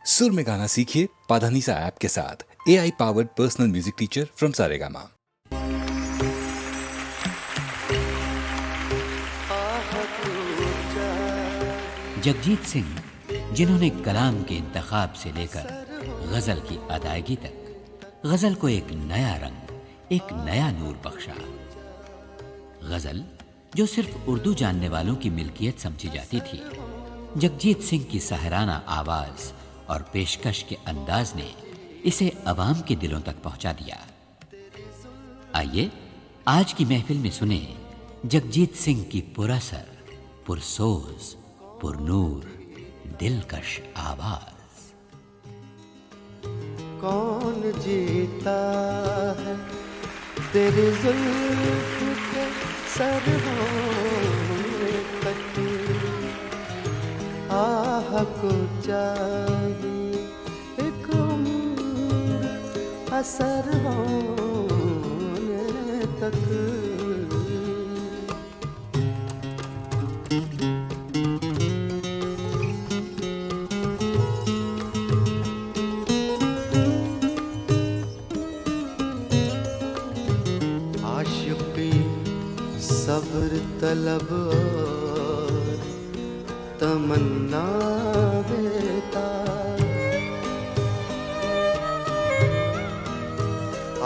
सुर में गाना सीखिए पाधानीसा ऐप के साथ। AI powered personal music teacher from Saregama. Jagjit Singh, जिन्होंने कलाम के इंतखाब से लेकर गजल की अदायगी तक गजल को एक नया रंग, एक नया नूर बख्शा। गजल जो सिर्फ उर्दू जानने वालों की मिल्कियत समझी जाती थी, जगजीत सिंह की सहराना आवाज और पेशकश के अंदाज ने इसे अवाम के दिलों तक पहुंचा दिया। आइए आज की महफिल में सुने जगजीत सिंह की पुरअसर, पुरसोज, पुरनूर, दिलकश आवाज। कौन जीता है तेरी जुल्फ के सरहों तक, आह को चाहिए एक उम्र असर होने तक। आशिकी सब्र तलब और तमन्ना बेताब,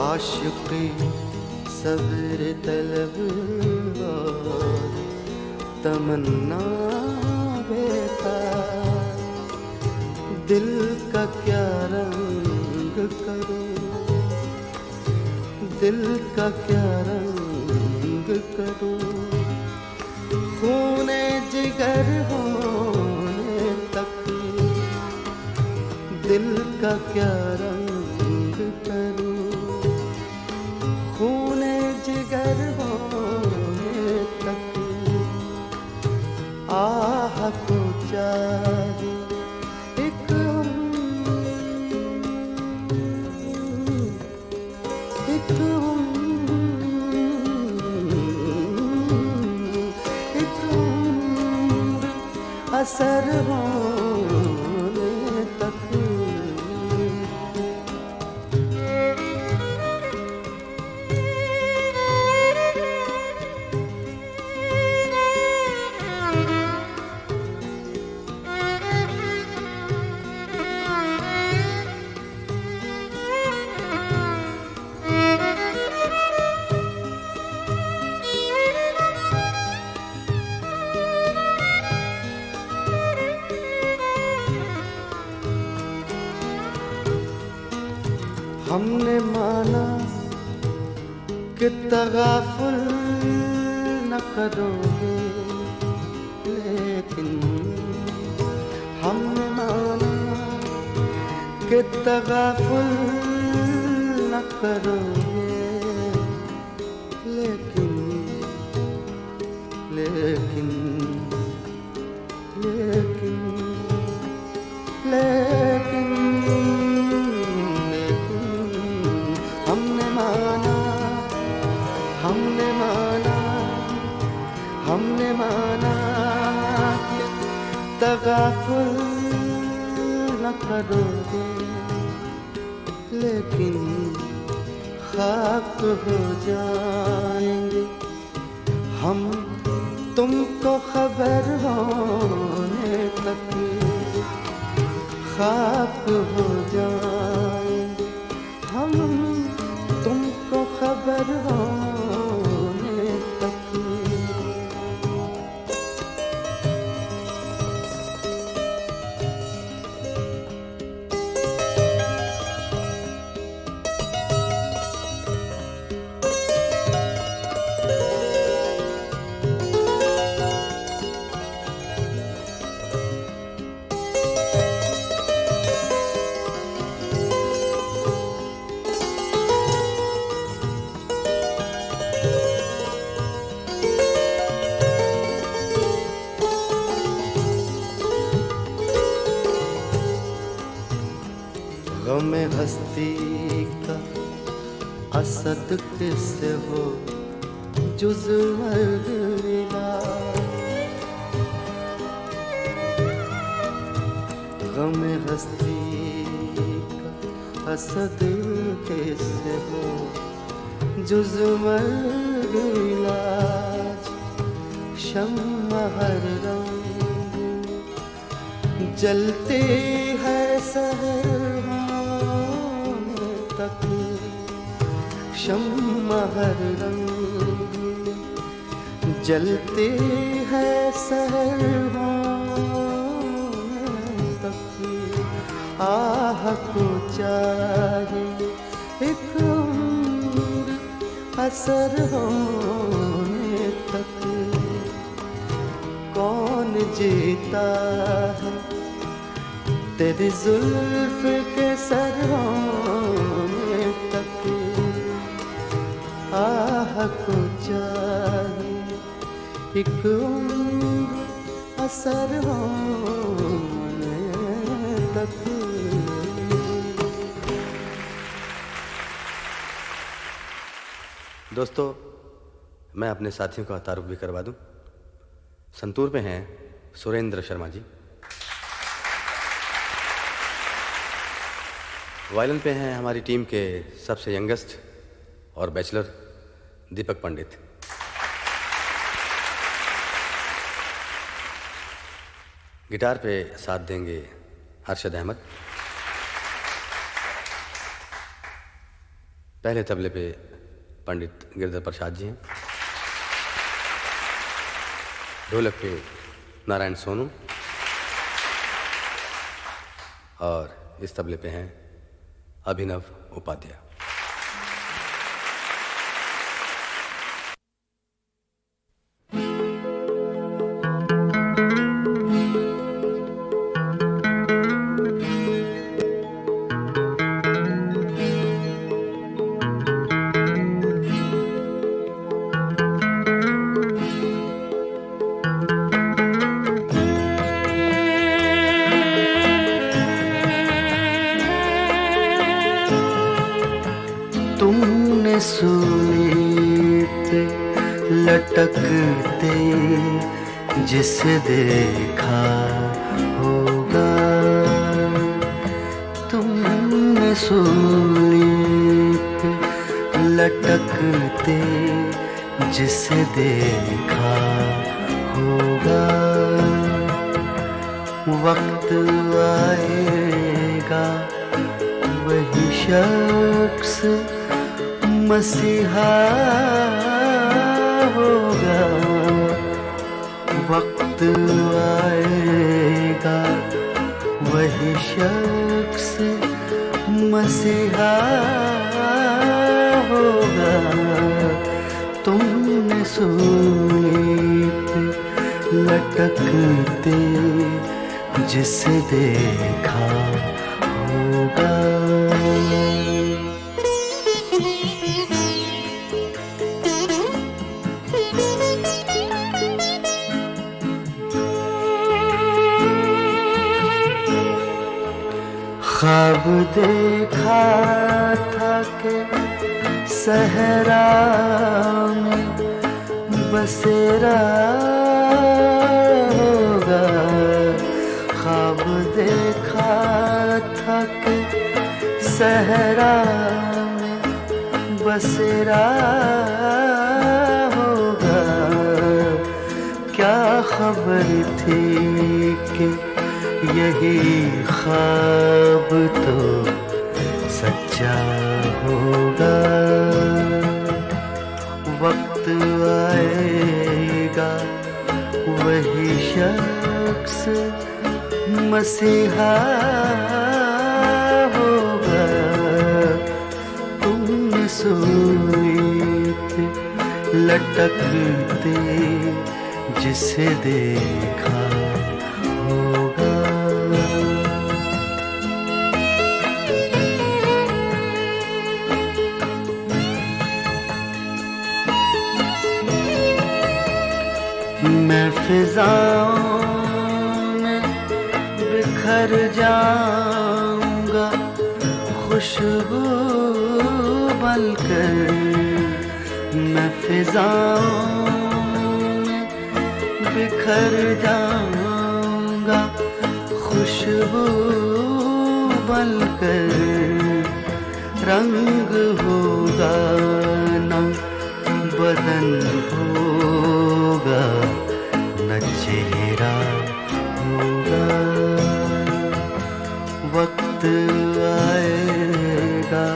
आशिकी सब्र तलब और तमन्ना बेताब। दिल का क्या रंग करूं, दिल का क्या रंग करूं, खूने जिगर होने तक। दिल का क्या रंग करूं, खूने जिगर होने तक। आह को चाहिए एक असर होने तक। हमने माना कि तगाफुल न करोगे, लेकिन हमने माना कि तगाफुल न करोगे, लेकिन लेकिन लेकिन लेकिन हमने माना, हमने माना, हमने माना कि तगाफुल न करोगे, लेकिन खाक हो जाएंगे हम तुमको खबर होने तक। खाक हो जाएंगे हम तुमको खबर होने तक। गमे हस्ती का असद किससे हो जुज़ मर्द मिला। गम हस्ती का हसद कैसे हो, जुज़ मर्ग इलाज शम्मा हर रंग, जलते हैं सहर होने तक शम्मा हर रंग, जलते हैं सहर होने तक। आह को चाहे एक उम्र असर होने तक, कौन जीता है तेरी जुल्फ के सर होने तक। आह को चाहे एक उम्र असर होने तक। दोस्तों, मैं अपने साथियों का तारुफ भी करवा दूं। संतूर पे हैं सुरेंद्र शर्मा जी, वायलिन पे हैं हमारी टीम के सबसे यंगेस्ट और बैचलर दीपक पंडित, गिटार पे साथ देंगे अरशद अहमद, पहले तबले पे पंडित गिरधर प्रसाद जी हैं, ढोलक पे नारायण सोनू और इस तबले पे हैं अभिनव उपाध्याय। तुमने सूली पे लटकते जिसे देखा होगा, तुमने सूली पे लटकते जिसे देखा होगा। वक्त आएगा वही शख्स मसीहा होगा। वक्त आएगा वही शख्स मसीहा होगा। तुमने सूली पे लटकते जिसे देखा होगा। ख्वाब देखा था कि सहरा में बसेरा होगा। ख्वाब देखा था कि सहरा में बसेरा होगा। क्या खबर थी कि यही ख्वाब तो सच्चा होगा। वक्त आएगा वही शख्स मसीहा होगा। तुमने सूली पे लटकते जिसे देखा होगा। मैं फिजाओं में बिखर जाऊंगा खुशबू बनकर। मैं फिजाओं में बिखर जाऊंगा खुशबू बनकर रंग होगा न बदन होगा न चेहरा होगा। वक्त आएगा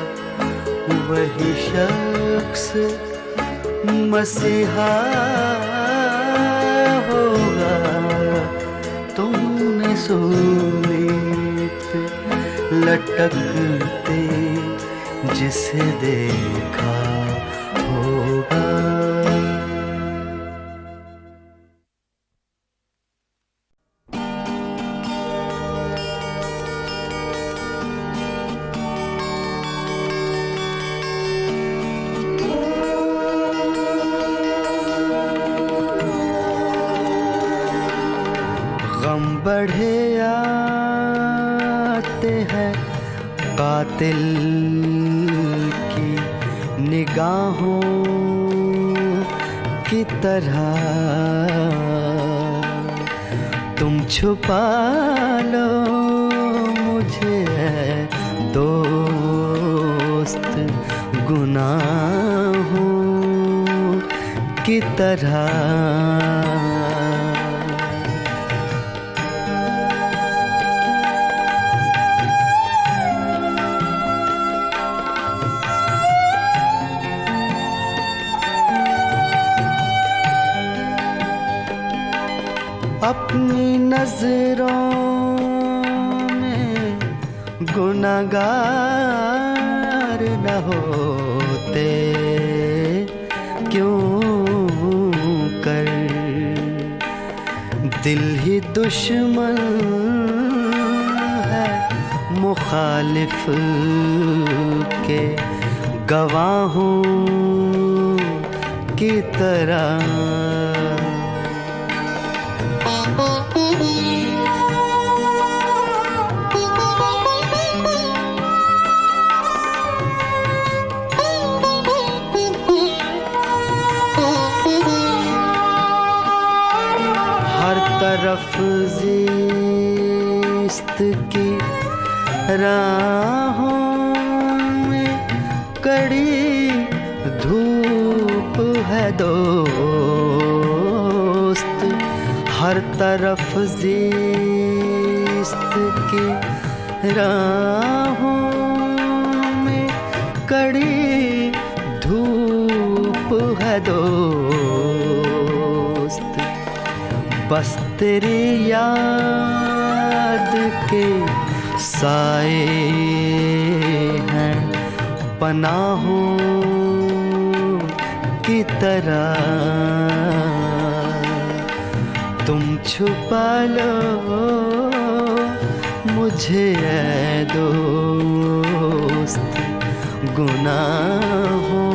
वही शख्स मसीहा होगा। तुमने सूली पे लटकते जिसे देखा होगा। गम बढ़े आते हैं कातिल की निगाहों की तरह। तुम छुपा लो मुझे दोस्त गुनाहों की तरह। अपनी नजरों में गुनाहगार न होते क्यों कर दिल ही दुश्मन है मुखालिफ के गवाहों की तरह। तरफ ज़िस्त की राहों में कड़ी धूप है दोस्त। हर तरफ ज़िस्त की राहों में कड़ी धूप है दोस्त। बस तेरी याद के साए हैं पनाहों की तरह। तुम छुपा लो मुझे ऐ दोस्त गुनाहों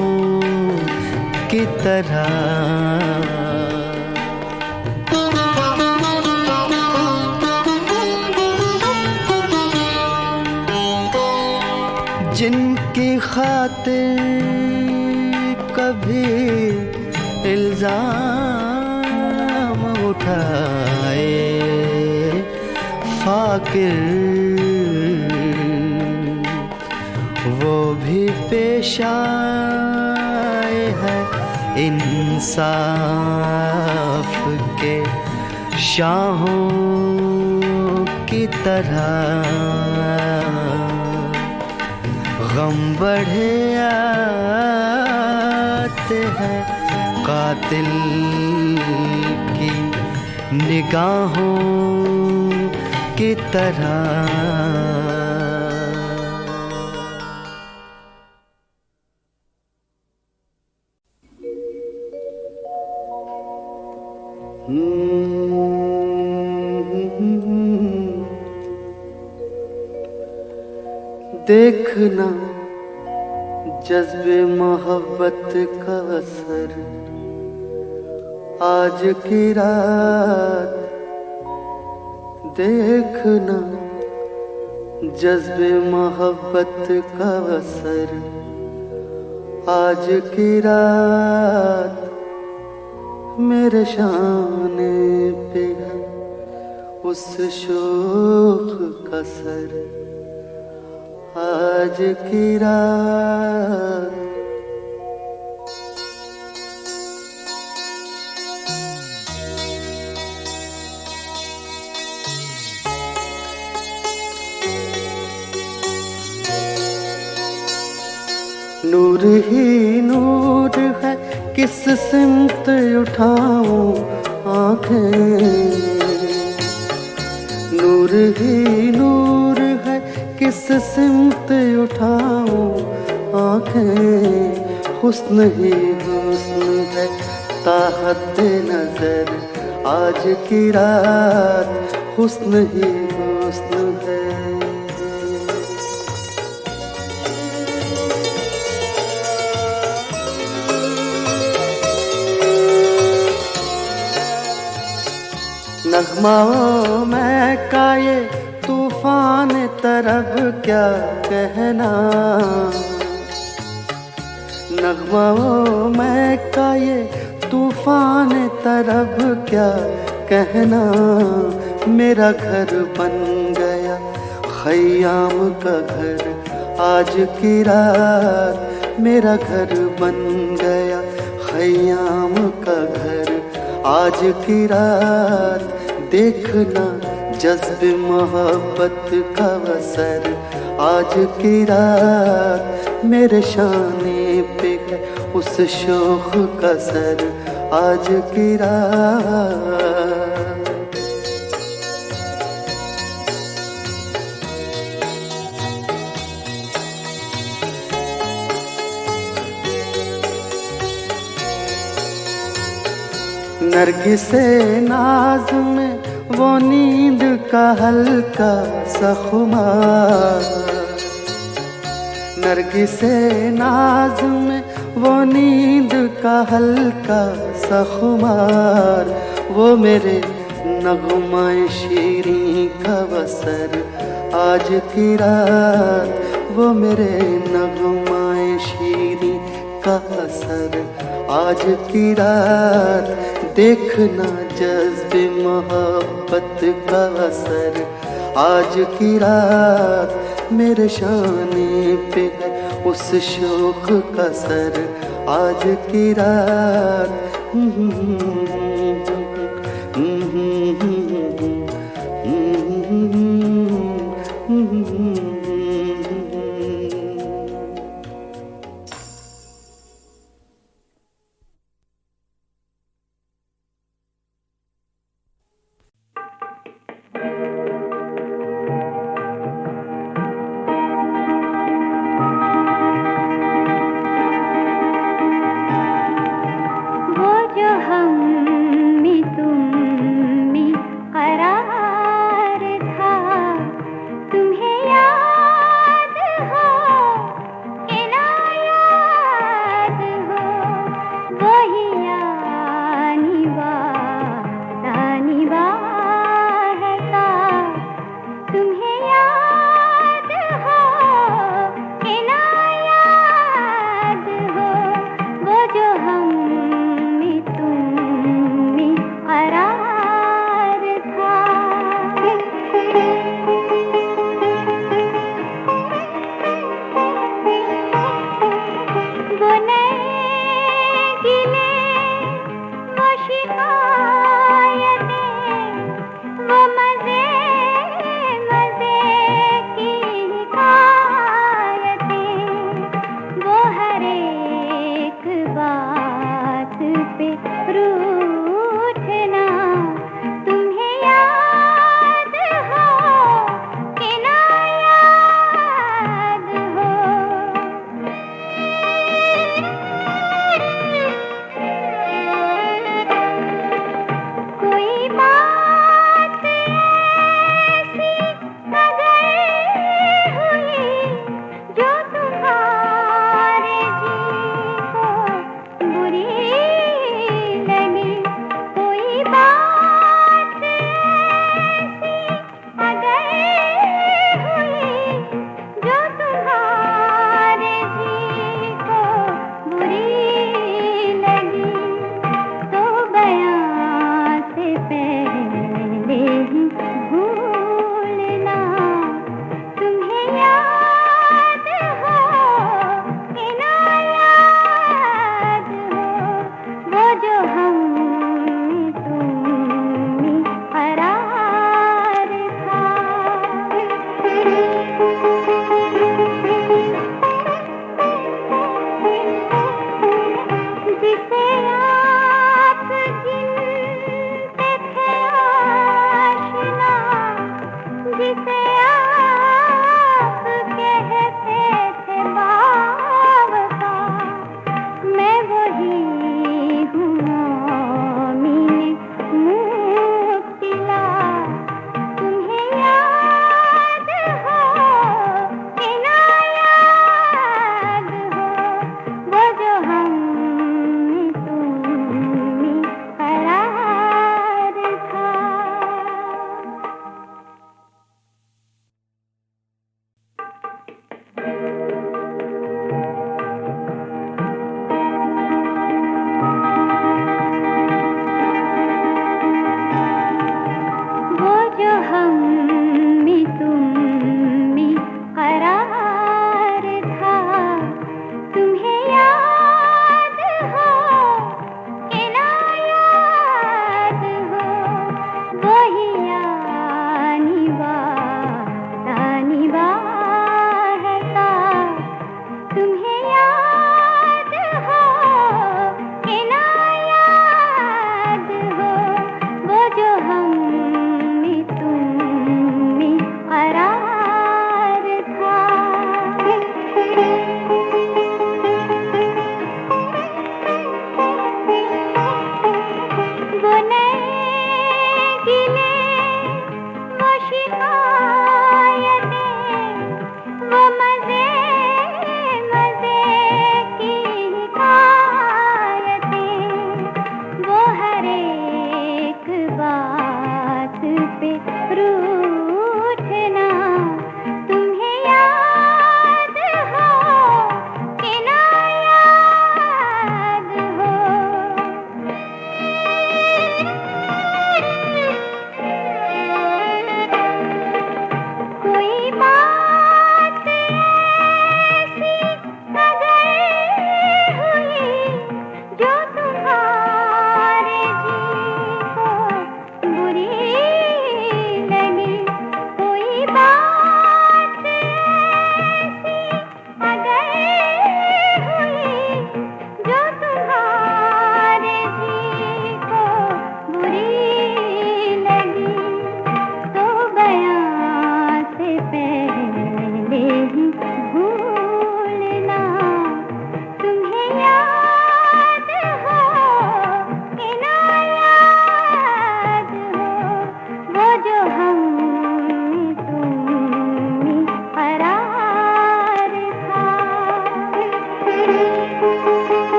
की तरह। जिनकी खातिर कभी इल्जाम उठाए फाकिर वो भी पेश आए हैं इंसाफ के शाहों की तरह। गम बढ़े आते हैं कातिल की निगाहों की तरह। देखना जज्बे मोहब्बत का असर आज की रात। देखना जज्बे मोहब्बत का असर आज की रात। मेरे शाने पे है उस शोख का सर आज की रात। नूर ही नूर है, किस सिमत उठाऊं आंखें। नूर ही नूर है, किस सिमत उठाऊं आंखें। हुस्न ही हुस्न है, ताहत नजर आज की रात। हुस्न ही हुस्न है। नगमाओं में का ये तूफान तरब क्या कहना। नगमाओं में का ये तूफान तरब क्या कहना। मेरा घर बन गया खयाम का घर आज की रात। मेरा घर बन गया खयाम का घर आज की रात। देखना जज्ब मोहब्बत का असर आज की रात। मेरे शाने पे है उस शोख का सर आज की रात। नरगिसे नाज में वो नींद का हल्का सा खुमार। नरगिसे नाज में वो नींद का हल्का सा खुमार। वो मेरे नगमाए शीरीं का वसर आज की रात। वो मेरे नगमाए शीरीं का असर आज की रात। देखना जज्बे मोहब्बत का असर आज की रात। मेरे शाने पे है उस शोख का सर आज की रात।